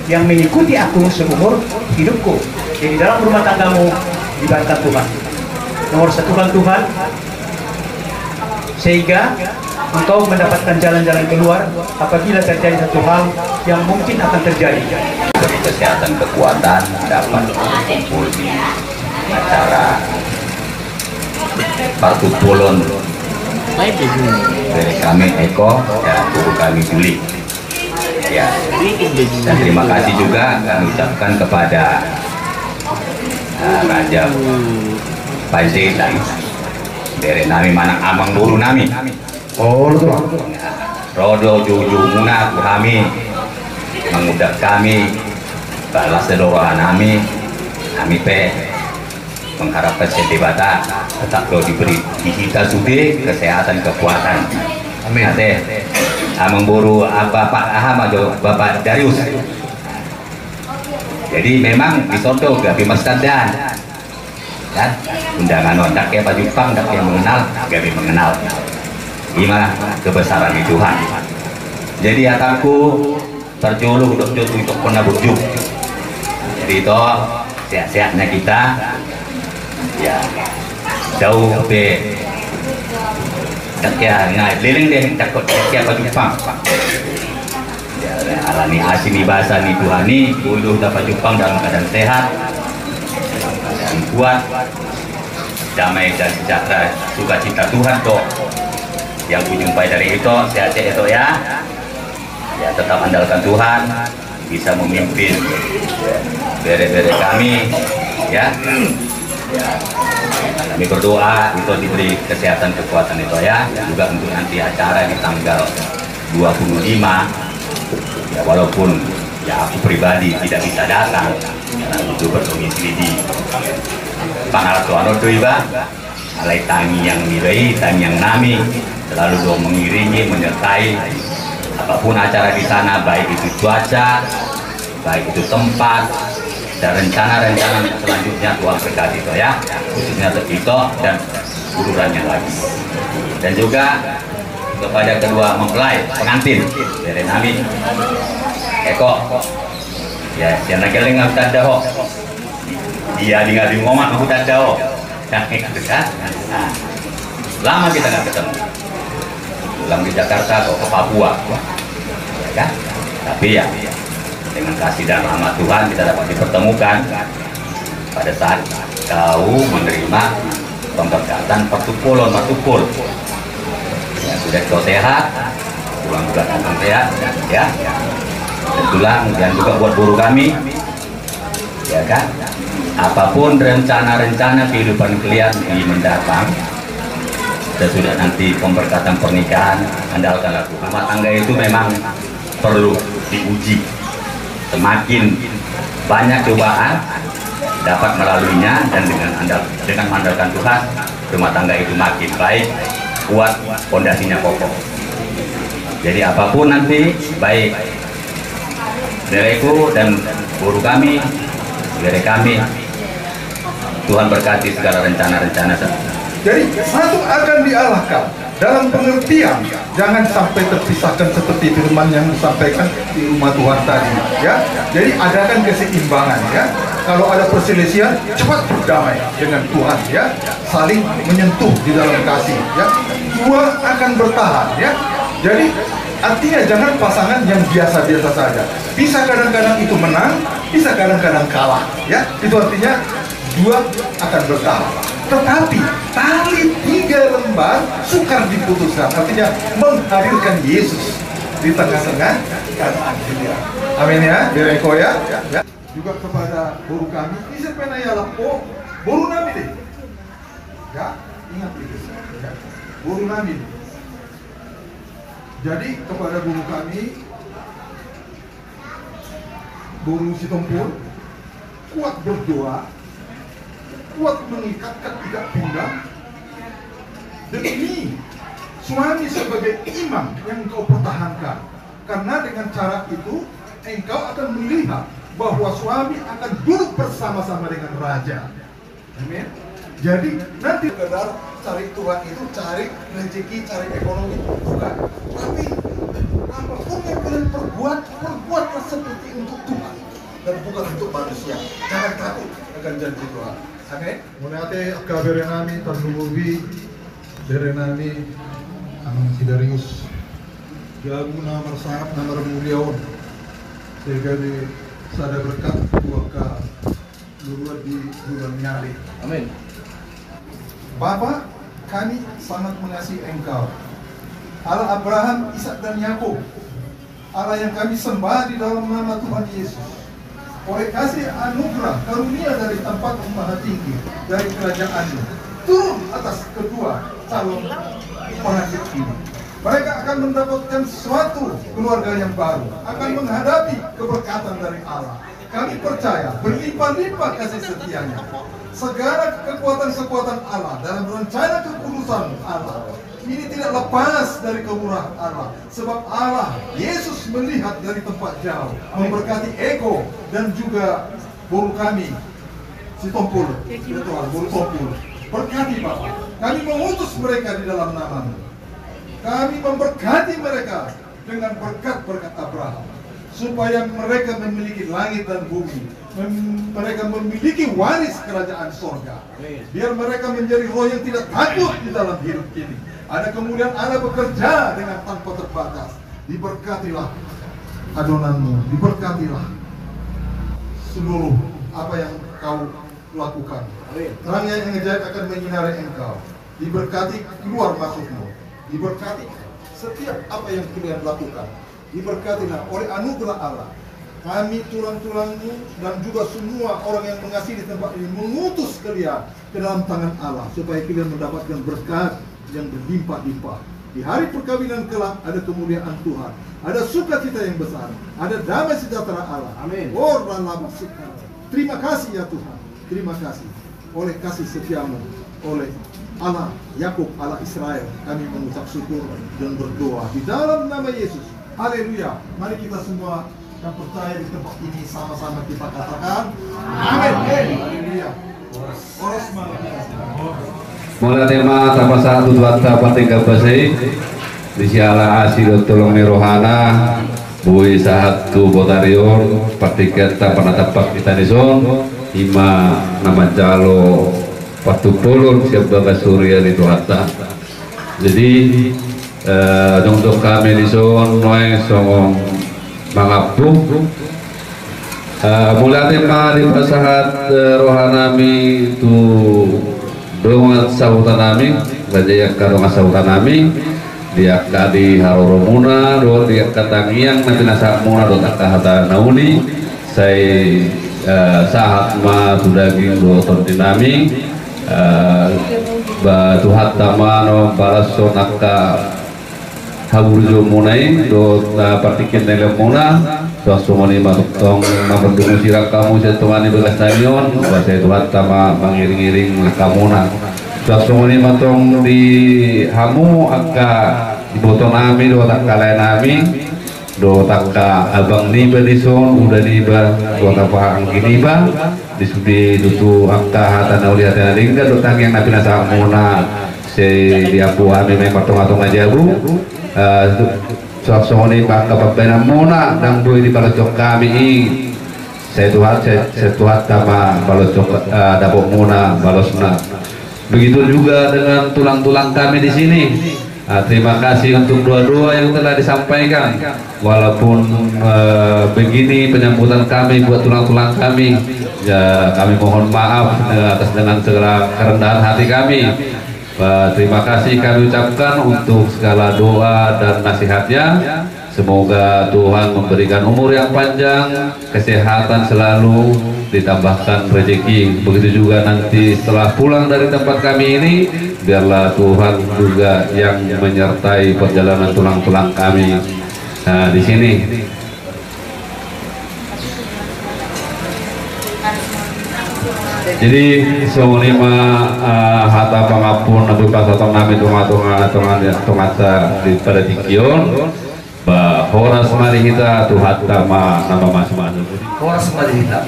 yang mengikuti aku seumur hidupku. Jadi dalam rumah tanggamu diberkati Tuhan. Nomor satukan Tuhan sehingga engkau mendapatkan jalan-jalan keluar apabila terjadi satu hal yang mungkin akan terjadi. Dari kesehatan kekuatan dapat berkumpul di acara Partu Polon dari kami Eko dan guru kami Juli. Ya, dan terima kasih juga kami ucapkan kepada Raja Pajaitan dari nami manang amang guru nami. Oh, betul. Rodo juju muna kami mengudak kami balas seluruh nami pe mengharapkan setibata tetap lo diberi kita sudah kesehatan kekuatan. Amin. Ate amang buru Bapak Aham atau Bapak Darius. Jadi memang disonto gak bimaskan dan undangan ondak ya Pak Jepang dak yang mengenal gak mengenal gimana kebesaran Tuhan. Jadi ataku terjuluh untuk pernah berjuk. Jadi itu sehat-sehatnya kita ya jauh be ya ngai liling deh takut siapa Jepang ya alani asini bahasa ni Tuhan ni ulu dapat Jepang dalam keadaan sehat dan kuat damai dan sejahtera sukacita Tuhan toh yang kujumpai dari itu sehat-sehat itu ya tetap andalkan Tuhan bisa memimpin bere-bere kami ya kami berdoa itu diberi kesehatan kekuatan itu ya juga untuk nanti acara di tanggal 25 ya walaupun ya aku pribadi tidak bisa datang karena itu berdomisili di Pangaratuan Iba, alai tangi yang nilai, tangi yang nami selalu dong mengiringi, menyertai apapun acara di sana, baik itu cuaca, baik itu tempat, dan rencana-rencana selanjutnya Tuhan berkati itu ya, khususnya itu dan ururannya lagi. Dan juga kepada kedua mempelai pengantin dari nami Eko ya jangan geleng aku tak dah dia tinggal di ngomong aku tak dah nah, lama kita nggak ketemu pulang di Jakarta kok ke Papua ya kan, tapi ya dengan kasih dan rahmat Tuhan kita dapat dipertemukan pada saat kau menerima pemberkatan pertukulan matukul ya, sudah kau sehat pulang juga datang sehat ya dan tulang dan juga buat guru kami ya kan, apapun rencana-rencana kehidupan kalian di mendatang sesudah nanti pemberkatan pernikahan, andalkan aku rumah tangga itu memang perlu diuji, semakin banyak cobaan dapat melaluinya dan dengan mengandalkan Tuhan rumah tangga itu makin baik, kuat, fondasinya kokoh. Jadi apapun nanti baik diriku dan guru kami, dari kami, Tuhan berkati segala rencana-rencana. Jadi satu akan diarahkan dalam pengertian, jangan sampai terpisahkan seperti firman yang disampaikan di rumah Tuhan tadi, ya. Jadi adakan keseimbangan, ya. Kalau ada perselisihan, cepat berdamai dengan Tuhan, ya. Saling menyentuh di dalam kasih, ya. Dua akan bertahan, ya. Jadi artinya jangan pasangan yang biasa-biasa saja. Bisa kadang-kadang itu menang, bisa kadang-kadang kalah, ya. Itu artinya dua akan bertahan. Tetapi tali 3 lembar sukar diputuskan, artinya menghadirkan Yesus di tengah-tengah keadaan dunia. Amin ya, Bireko ya. Juga kepada guru kami, bisa penaya lapo, guru nami deh. Ya, ingat itu. Ya. Guru nami. Jadi kepada guru kami, guru Sitompul, kuat berdoa, kuat mengikatkan ikat pinggang demi suami sebagai imam yang engkau pertahankan, karena dengan cara itu engkau akan melihat bahwa suami akan duduk bersama-sama dengan raja. Amin. Jadi nanti sekedar cari Tuhan itu cari rezeki, cari ekonomi, bukan. Tapi apapun yang kalian perbuatlah seperti untuk Tuhan dan bukan untuk manusia. Jangan takut akan janji Tuhan. Amin. Munate akabere nami tandubi bere nami ang Sidarius. Gagu na marsarap na marmuliaon. Sehingga di sada berkat buaka luar di bulan nyali. Amin. Bapa, kami sangat mengasihi Engkau, Allah Abraham, Ishak dan Yakub, Allah yang kami sembah di dalam nama Tuhan Yesus. Oleh kasih anugerah karunia dari tempat yang maha tinggi, dari kerajaan-Mu, turun atas kedua calon pengantin ini. Mereka akan mendapatkan suatu keluarga yang baru, akan menghadapi keberkatan dari Allah. Kami percaya berlimpah-limpah kasih setianya. Segala kekuatan-kekuatan Allah dalam rencana kekudusan Allah ini tidak lepas dari kemurahan Allah. Sebab Allah, Yesus melihat dari tempat jauh, memberkati Eko dan juga guru kami, Sitompul, guru Tompul. Berkati Bapak, kami mengutus mereka di dalam nama-Mu. Kami memberkati mereka dengan berkat-berkat Abraham, supaya mereka memiliki langit dan bumi, mereka memiliki waris kerajaan sorga. Biar mereka menjadi roh yang tidak takut di dalam hidup ini. Ada kemuliaan Allah bekerja dengan tanpa terbatas. Diberkatilah adonanmu, diberkatilah seluruh apa yang kau lakukan. Terang yang ajaib akan menyinari engkau. Diberkati keluar masukmu, diberkati setiap apa yang kalian lakukan. Diberkatilah oleh anugerah Allah. Kami tulang-tulangmu dan juga semua orang yang mengasihi di tempat ini mengutus kalian ke dalam tangan Allah, supaya kalian mendapatkan berkat yang berlimpah-limpah Di hari perkawinan kelak ada kemuliaan Tuhan, ada sukacita yang besar, ada damai sejahtera Allah. Amin. Terima kasih ya Tuhan, terima kasih oleh kasih setiamu, oleh Allah Yakub, Allah Israel, kami mengucap syukur dan berdoa di dalam nama Yesus. Haleluya. Mari kita semua yang percaya di tempat ini sama-sama kita katakan amin. Haleluya. Oros Mula tema tanpa satu dua tapat tiga basai di siala asil tolong rohana bui sahat tu botarior partiket tanpa tapak kita nison ima nama jalo patu polon siap bagas surya di tuata. Jadi untuk kami nison noeng songong mangapu mula tema di pasahat rohanami tu dongat sautan nami, bajaya kadonga sautan nami, dia kadi haroromuna, do dia katangiang nanti nasa muna do takahata nauni, saya sahat ma sudaging do tonti nami, batuhat tamano balaso nakka haburjo munai do partikin nele muna. Suasumani matutong maberdungu sirang kamu setumani begas tanyon bahasa Tuhan tama mengiring-iring kamuna. Suasumani matong di hamu akka diboto nami do tak kalain nami do takka abang niba dison udah niba do tapa angki niba disudi dutu akka hata nauli hata lingga do tang yang nabi nasa muna se diapu ami memang matong-matong aja bu. Suasoni kapabena muna dan bui di balocok kami saya tuhat sama balocok dapok muna balosna. Begitu juga dengan tulang-tulang kami di sini. Terima kasih untuk doa-doa yang telah disampaikan. Walaupun begini penyambutan kami buat tulang-tulang kami, ya kami mohon maaf atas dengan segala kerendahan hati kami. Terima kasih kami ucapkan untuk segala doa dan nasihatnya. Semoga Tuhan memberikan umur yang panjang, kesehatan selalu, ditambahkan rezeki. Begitu juga nanti setelah pulang dari tempat kami ini, biarlah Tuhan juga yang menyertai perjalanan tulang-tulang kami. Nah, di sini jadi semuanya hata pangapun nabi pasatong nami tunga di pada dikion horas mari kita tuhat nama nama mas horas mari kita